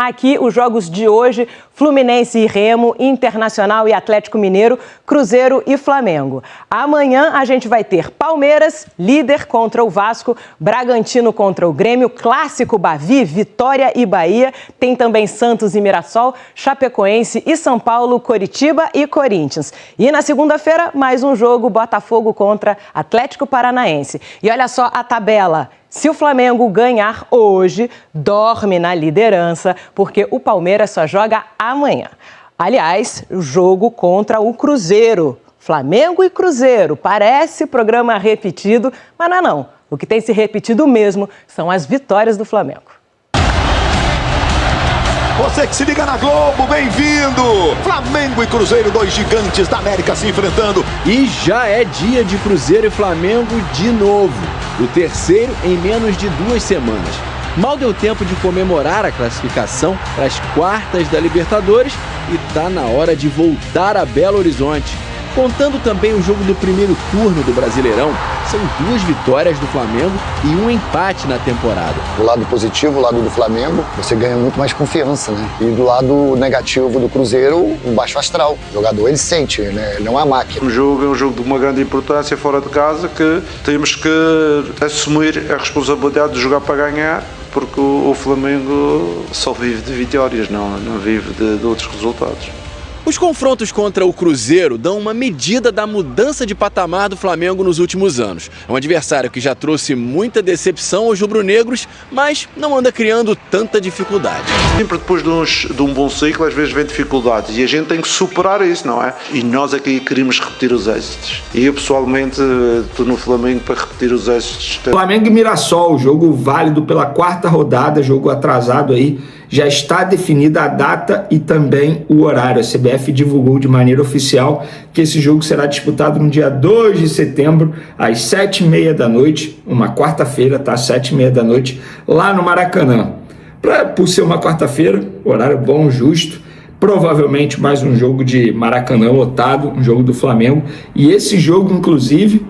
Aqui os jogos de hoje: Fluminense e Remo, Internacional e Atlético Mineiro, Cruzeiro e Flamengo. Amanhã a gente vai ter Palmeiras, líder, contra o Vasco, Bragantino contra o Grêmio, Clássico Bavi, Vitória e Bahia. Tem também Santos e Mirassol, Chapecoense e São Paulo, Coritiba e Corinthians. E na segunda-feira, mais um jogo, Botafogo contra Atlético Paranaense. E olha só a tabela. Se o Flamengo ganhar hoje, dorme na liderança, porque o Palmeiras só joga amanhã. Aliás, o jogo contra o Cruzeiro. Flamengo e Cruzeiro. Parece programa repetido, mas não. O que tem se repetido mesmo são as vitórias do Flamengo. Você que se liga na Globo, bem-vindo! Flamengo e Cruzeiro, dois gigantes da América se enfrentando. E já é dia de Cruzeiro e Flamengo de novo. O terceiro em menos de 2 semanas. Mal deu tempo de comemorar a classificação para as quartas da Libertadores e tá na hora de voltar a Belo Horizonte. Contando também o jogo do primeiro turno do Brasileirão, são 2 vitórias do Flamengo e um empate na temporada. Do lado positivo, o lado do Flamengo, você ganha muito mais confiança, né? E do lado negativo do Cruzeiro, o baixo astral. O jogador, ele sente, né? Ele não é uma máquina. O jogo é um jogo de uma grande importância fora de casa, que temos que assumir a responsabilidade de jogar para ganhar, porque o Flamengo só vive de vitórias, não vive de outros resultados. Os confrontos contra o Cruzeiro dão uma medida da mudança de patamar do Flamengo nos últimos anos. É um adversário que já trouxe muita decepção aos rubro-negros, mas não anda criando tanta dificuldade. Sempre depois de um bom ciclo, às vezes vem dificuldades e a gente tem que superar isso, não é? E nós aqui queríamos repetir os êxitos. E eu pessoalmente estou no Flamengo para repetir os êxitos. Flamengo e Mirassol, jogo válido pela 4ª rodada, jogo atrasado aí. Já está definida a data e também o horário. A CBF divulgou de maneira oficial que esse jogo será disputado no dia 2 de setembro, às 7h30 da noite, uma quarta-feira, tá? 7h30 da noite, lá no Maracanã. Por ser uma quarta-feira, horário bom, justo, provavelmente mais um jogo de Maracanã lotado, um jogo do Flamengo. E esse jogo, inclusive,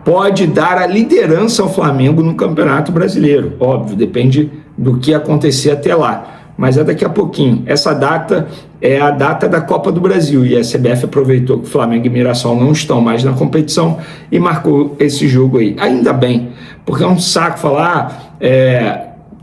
pode dar a liderança ao Flamengo no Campeonato Brasileiro. Óbvio, depende do que acontecer até lá. Mas é daqui a pouquinho. Essa data é a data da Copa do Brasil e a CBF aproveitou que Flamengo e Mirassol não estão mais na competição e marcou esse jogo aí. Ainda bem, porque é um saco falar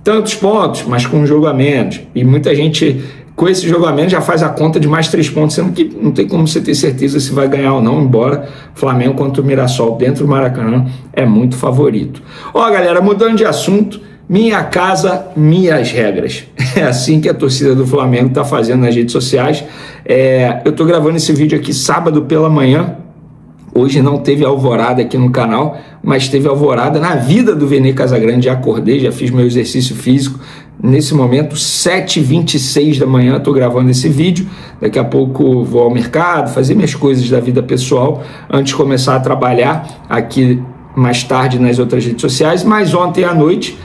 tantos pontos, mas com um jogo a menos. E muita gente com esse jogo a menos já faz a conta de mais 3 pontos, sendo que não tem como você ter certeza se vai ganhar ou não, embora Flamengo contra o Mirassol dentro do Maracanã é muito favorito. Ó, galera, mudando de assunto, minha casa, minhas regras. É assim que a torcida do Flamengo está fazendo nas redes sociais. Eu estou gravando esse vídeo aqui sábado pela manhã. Hoje não teve alvorada aqui no canal, mas teve alvorada na vida do Vene Casagrande. Já acordei, já fiz meu exercício físico. Nesse momento, 7h26 da manhã, estou gravando esse vídeo. Daqui a pouco vou ao mercado, fazer minhas coisas da vida pessoal, antes de começar a trabalhar aqui mais tarde nas outras redes sociais. Mas ontem à noite,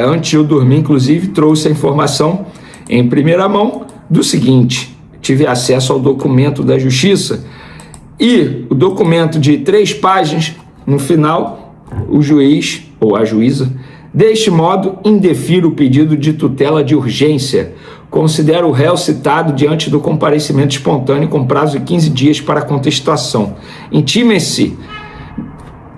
antes de eu dormir, inclusive, trouxe a informação em primeira mão do seguinte: tive acesso ao documento da Justiça e o documento de 3 páginas, no final, o juiz ou a juíza, deste modo, indefere o pedido de tutela de urgência. Considera o réu citado diante do comparecimento espontâneo com prazo de 15 dias para contestação. Intimem-se.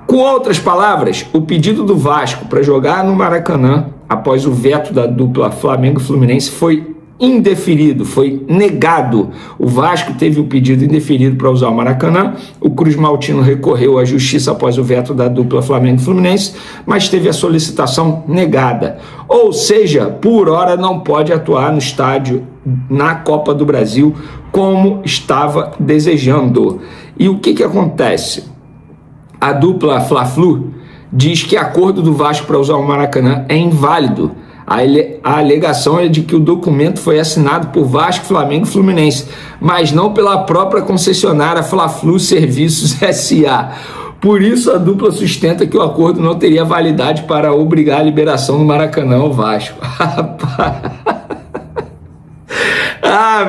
Com outras palavras, o pedido do Vasco para jogar no Maracanã, após o veto da dupla Flamengo e Fluminense, foi indeferido, foi negado. O Vasco teve o pedido indeferido para usar o Maracanã, o Cruz Maltino recorreu à justiça após o veto da dupla Flamengo e Fluminense, mas teve a solicitação negada. Ou seja, por hora não pode atuar no estádio na Copa do Brasil como estava desejando. E o que acontece? A dupla Fla-Flu diz que o acordo do Vasco para usar o Maracanã é inválido. A alegação é de que o documento foi assinado por Vasco, Flamengo e Fluminense, mas não pela própria concessionária Fla-Flu Serviços S.A. Por isso, a dupla sustenta que o acordo não teria validade para obrigar a liberação do Maracanã ao Vasco.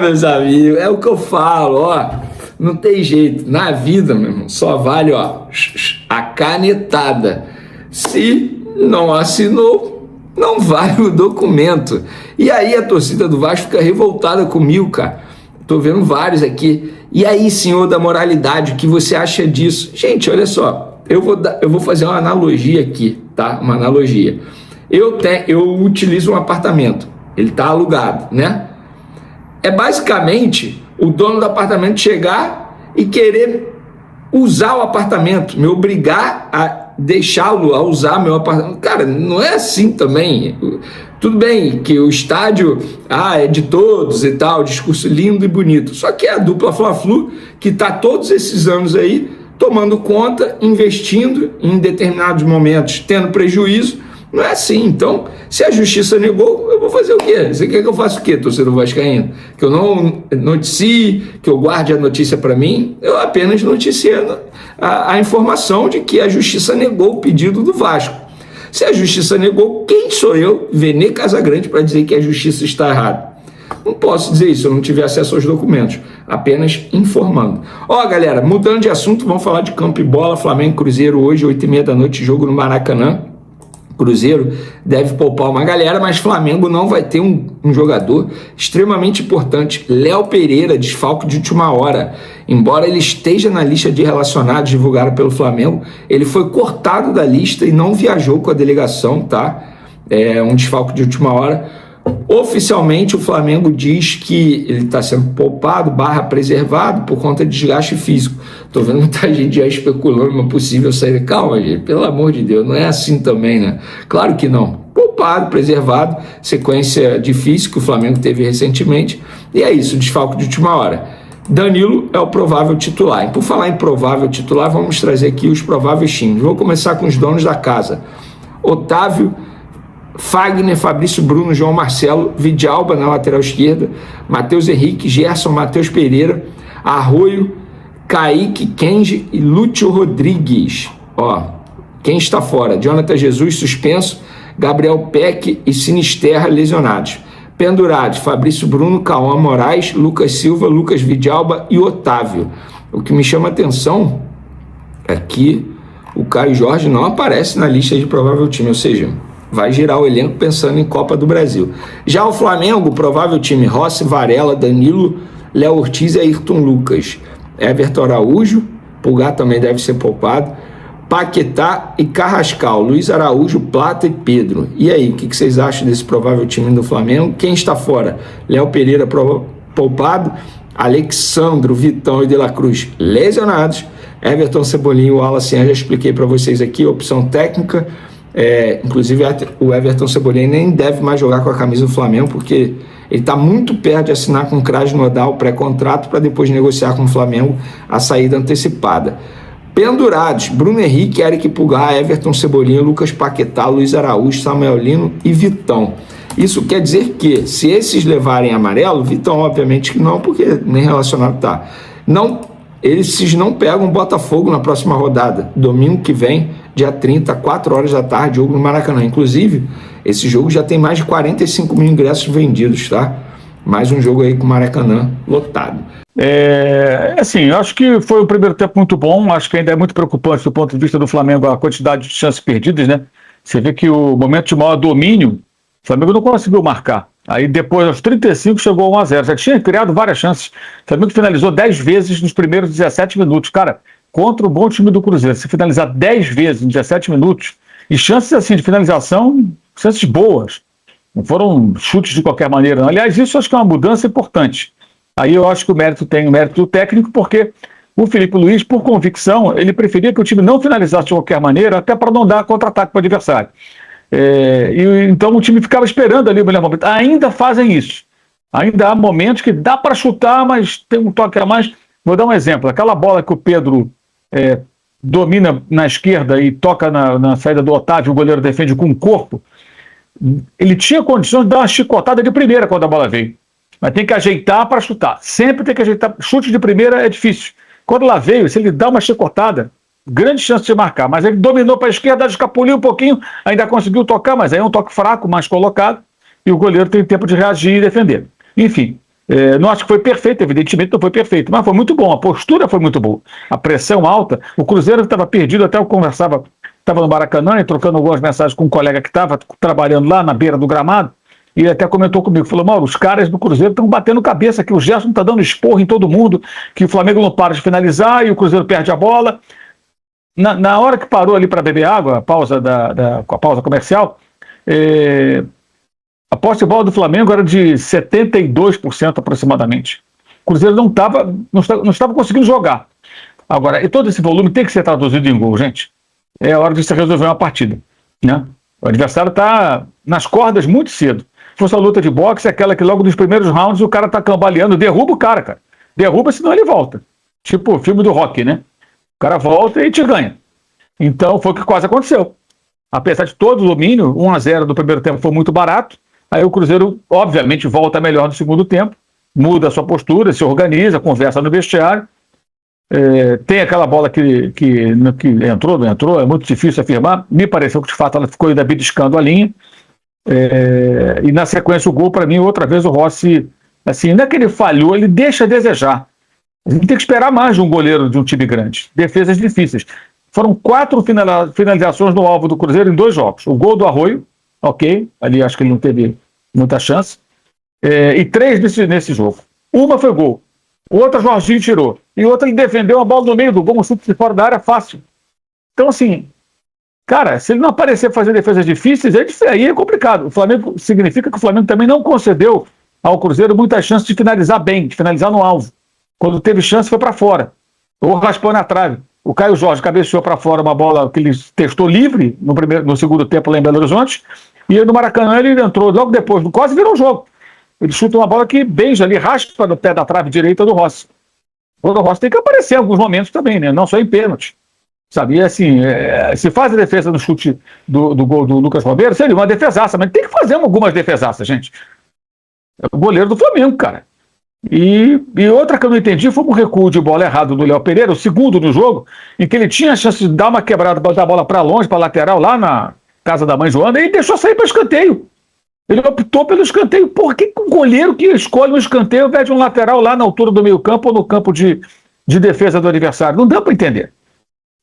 Meus amigos, é o que eu falo, ó. Não tem jeito. Na vida, meu irmão, só vale, ó, a canetada. Se não assinou, não vale o documento. E aí a torcida do Vasco fica revoltada comigo, cara. Tô vendo vários aqui. E aí, senhor da moralidade, o que você acha disso? Gente, olha só, eu vou fazer uma analogia aqui, tá? Uma analogia. Eu utilizo um apartamento, ele tá alugado, né? É basicamente o dono do apartamento chegar e querer usar o apartamento, me obrigar a deixá-lo a usar meu apartamento. Cara, não é assim também. Tudo bem que o estádio é de todos e tal, discurso lindo e bonito. Só que é a dupla Fla-Flu que está todos esses anos aí tomando conta, investindo em determinados momentos, tendo prejuízo. Não é assim. Então, se a justiça negou, eu vou fazer o quê? Você quer que eu faça o quê, torcedor vascaíno? Que eu não noticie, que eu guarde a notícia para mim? Eu apenas noticiando a informação de que a justiça negou o pedido do Vasco. Se a justiça negou, quem sou eu, Vene Casagrande, para dizer que a justiça está errada? Não posso dizer isso, eu não tive acesso aos documentos, apenas informando. Galera, mudando de assunto, vamos falar de campo e bola. Flamengo e Cruzeiro hoje, 8h30 da noite, jogo no Maracanã. Cruzeiro deve poupar uma galera, mas Flamengo não vai ter um jogador extremamente importante. Léo Pereira, desfalque de última hora. Embora ele esteja na lista de relacionados divulgada pelo Flamengo, ele foi cortado da lista e não viajou com a delegação, tá? É um desfalque de última hora. Oficialmente, o Flamengo diz que ele está sendo poupado, preservado, por conta de desgaste físico. Estou vendo muita gente já especulando uma possível saída. Calma, gente, pelo amor de Deus, não é assim também, né? Claro que não. Poupado, preservado, sequência difícil que o Flamengo teve recentemente. E é isso, desfalque de última hora. Danilo é o provável titular. E por falar em provável titular, vamos trazer aqui os prováveis times. Vou começar com os donos da casa. Otávio, Fagner, Fabrício Bruno, João Marcelo, Vidalba na lateral esquerda, Matheus Henrique, Gerson, Matheus Pereira, Arroio, Kaique, Kenji e Lúcio Rodrigues. Quem está fora? Jonathan Jesus, suspenso, Gabriel Peck e Sinisterra, lesionados. Pendurados, Fabrício Bruno, Cauã Moraes, Lucas Silva, Lucas Vidalba e Otávio. O que me chama a atenção é que o Caio Jorge não aparece na lista de provável time, ou seja, vai girar o elenco pensando em Copa do Brasil. Já o Flamengo, provável time: Rossi, Varela, Danilo, Léo Ortiz e Ayrton Lucas. Everton Araújo, Pulgar também deve ser poupado, Paquetá e Carrascal, Luiz Araújo, Plata e Pedro. E aí, o que vocês acham desse provável time do Flamengo? Quem está fora? Léo Pereira poupado, Alexandro, Vitão e De La Cruz lesionados, Everton Cebolinha e Wallace, já expliquei para vocês aqui, opção técnica. Inclusive o Everton Cebolinha nem deve mais jogar com a camisa do Flamengo, porque ele está muito perto de assinar com o Krasnodar o pré-contrato para depois negociar com o Flamengo a saída antecipada. Pendurados: Bruno Henrique, Eric Pulgar, Everton Cebolinha, Lucas Paquetá, Luiz Araújo, Samuel Lino e Vitão. Isso quer dizer que, se esses levarem amarelo, Vitão obviamente que não, porque nem relacionado está. Eles não pegam o Botafogo na próxima rodada, domingo que vem, dia 30, 4 horas da tarde, jogo no Maracanã. Inclusive, esse jogo já tem mais de 45 mil ingressos vendidos, tá? Mais um jogo aí com o Maracanã lotado. Eu acho que foi um primeiro tempo muito bom. Acho que ainda é muito preocupante do ponto de vista do Flamengo a quantidade de chances perdidas, né? Você vê que o momento de maior domínio, o Flamengo não conseguiu marcar. Aí depois, aos 35, chegou a 1-0. Já tinha criado várias chances. O Flamengo finalizou 10 vezes nos primeiros 17 minutos. Cara, contra o bom time do Cruzeiro, se finalizar 10 vezes em 17 minutos, e chances assim de finalização, chances boas. Não foram chutes de qualquer maneira, não. Aliás, isso acho que é uma mudança importante. Aí eu acho que o mérito tem o mérito técnico, porque o Felipe Luiz, por convicção, ele preferia que o time não finalizasse de qualquer maneira, até para não dar contra-ataque para o adversário. Então o time ficava esperando ali o melhor momento. Ainda fazem isso. Ainda há momentos que dá para chutar, mas tem um toque a mais. Vou dar um exemplo. Aquela bola que o Pedro domina na esquerda e toca na saída do Otávio, o goleiro defende com o corpo. Ele tinha condições de dar uma chicotada de primeira quando a bola veio. Mas tem que ajeitar para chutar. Sempre tem que ajeitar. Chute de primeira é difícil. Quando ela veio, se ele dá uma chicotada, grande chance de marcar. Mas ele dominou para a esquerda, escapuliu um pouquinho, ainda conseguiu tocar, mas aí é um toque fraco, mais colocado, e o goleiro tem tempo de reagir e defender. Enfim, não acho que foi perfeito, evidentemente não foi perfeito, mas foi muito bom. A postura foi muito boa. A pressão alta, o Cruzeiro estava perdido, até eu conversava estava no Maracanã e trocando algumas mensagens com um colega que estava trabalhando lá na beira do gramado, e ele até comentou comigo, falou, Mauro, os caras do Cruzeiro estão batendo cabeça, que o Gerson está dando esporro em todo mundo, que o Flamengo não para de finalizar e o Cruzeiro perde a bola. Na hora que parou ali para beber água, a pausa a pausa comercial, a posse de bola do Flamengo era de 72% aproximadamente. O Cruzeiro não estava conseguindo jogar. Agora, e todo esse volume tem que ser traduzido em gol, gente. É hora de se resolver uma partida, né? O adversário está nas cordas muito cedo. Se fosse a luta de boxe, é aquela que logo nos primeiros rounds o cara tá cambaleando, derruba o cara. Derruba, senão ele volta. Tipo o filme do Rocky, né? O cara volta e te ganha. Então foi o que quase aconteceu. Apesar de todo o domínio, 1-0 do primeiro tempo foi muito barato. Aí o Cruzeiro, obviamente, volta melhor no segundo tempo, muda a sua postura, se organiza, conversa no vestiário. Tem aquela bola que entrou, não entrou, é muito difícil afirmar. Me pareceu que de fato ela ficou ainda beliscando a linha. E na sequência o gol, para mim, outra vez o Rossi, assim, não é que ele falhou, ele deixa a desejar. A gente tem que esperar mais de um goleiro de um time grande. Defesas difíceis. Foram 4 finalizações no alvo do Cruzeiro em 2 jogos. O gol do Arroio, ok, ali acho que ele não teve muita chance. E 3 nesse jogo. Uma foi gol. Outra Jorginho tirou. E outra ele defendeu a bola no meio do gol, um chute de fora da área fácil. Então, assim, cara, se ele não aparecer fazer defesas difíceis, aí é complicado. O Flamengo significa que o Flamengo também não concedeu ao Cruzeiro muitas chances de finalizar bem, de finalizar no alvo. Quando teve chance, foi para fora. Ou raspou na trave. O Caio Jorge cabeceou para fora uma bola que ele testou livre no segundo tempo lá em Belo Horizonte. E no Maracanã ele entrou logo depois, quase virou um jogo. Ele chuta uma bola que beija ali, raspa no pé da trave direita do Rossi. O Rossi tem que aparecer em alguns momentos também, né? Não só em pênalti. Sabe? E assim, se faz a defesa no chute do gol do Lucas Romero, seria uma defesaça, mas tem que fazer algumas defesaças, gente. É o goleiro do Flamengo, cara. E outra que eu não entendi foi um recuo de bola errado do Léo Pereira, o segundo no jogo, em que ele tinha a chance de dar uma quebrada, botar a bola para longe, para lateral, lá na casa da mãe Joana, e ele deixou sair para escanteio. Ele optou pelo escanteio. Por que o goleiro que escolhe um escanteio ao invés de um lateral lá na altura do meio campo ou no campo de defesa do adversário? Não dá para entender.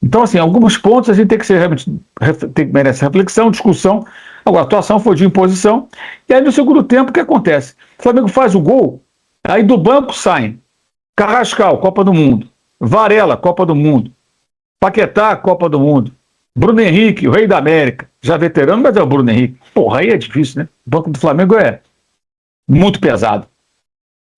Então, assim, alguns pontos a gente tem que merece reflexão, discussão. Agora, a atuação foi de imposição. E aí, no segundo tempo, o que acontece? O Flamengo faz o gol, aí do banco saem Carrascal, Copa do Mundo. Varela, Copa do Mundo. Paquetá, Copa do Mundo. Bruno Henrique, o rei da América. Já veterano, mas é o Bruno Henrique. Porra, aí é difícil, né? O banco do Flamengo é muito pesado.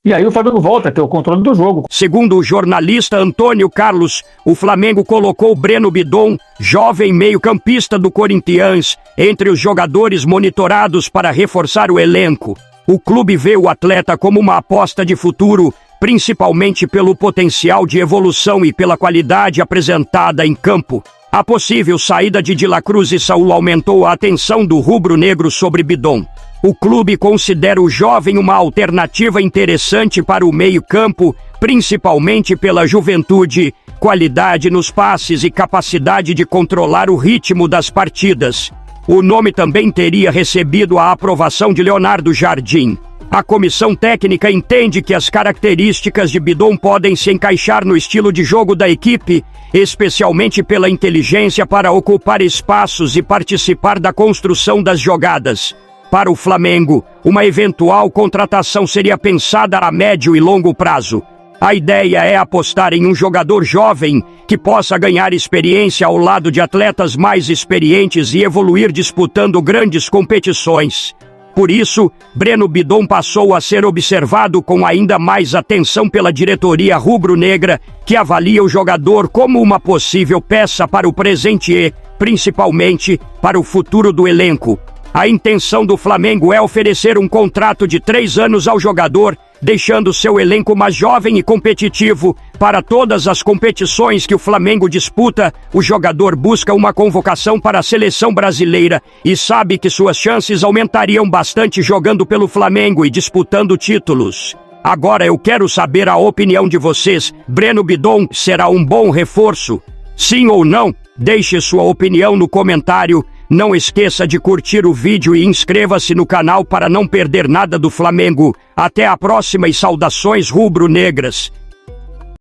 E aí o Flamengo volta a ter o controle do jogo. Segundo o jornalista Antônio Carlos, o Flamengo colocou Breno Bidon, jovem meio-campista do Corinthians, entre os jogadores monitorados para reforçar o elenco. O clube vê o atleta como uma aposta de futuro, principalmente pelo potencial de evolução e pela qualidade apresentada em campo. A possível saída de La Cruz e Saúl aumentou a atenção do rubro-negro sobre Bidon. O clube considera o jovem uma alternativa interessante para o meio-campo, principalmente pela juventude, qualidade nos passes e capacidade de controlar o ritmo das partidas. O nome também teria recebido a aprovação de Leonardo Jardim. A comissão técnica entende que as características de Bidon podem se encaixar no estilo de jogo da equipe, especialmente pela inteligência para ocupar espaços e participar da construção das jogadas. Para o Flamengo, uma eventual contratação seria pensada a médio e longo prazo. A ideia é apostar em um jogador jovem que possa ganhar experiência ao lado de atletas mais experientes e evoluir disputando grandes competições. Por isso, Breno Bidon passou a ser observado com ainda mais atenção pela diretoria rubro-negra, que avalia o jogador como uma possível peça para o presente e, principalmente, para o futuro do elenco. A intenção do Flamengo é oferecer um contrato de 3 anos ao jogador, deixando seu elenco mais jovem e competitivo. Para todas as competições que o Flamengo disputa, o jogador busca uma convocação para a seleção brasileira e sabe que suas chances aumentariam bastante jogando pelo Flamengo e disputando títulos. Agora eu quero saber a opinião de vocês. Breno Bidon será um bom reforço? Sim ou não? Deixe sua opinião no comentário. Não esqueça de curtir o vídeo e inscreva-se no canal para não perder nada do Flamengo. Até a próxima e saudações rubro-negras.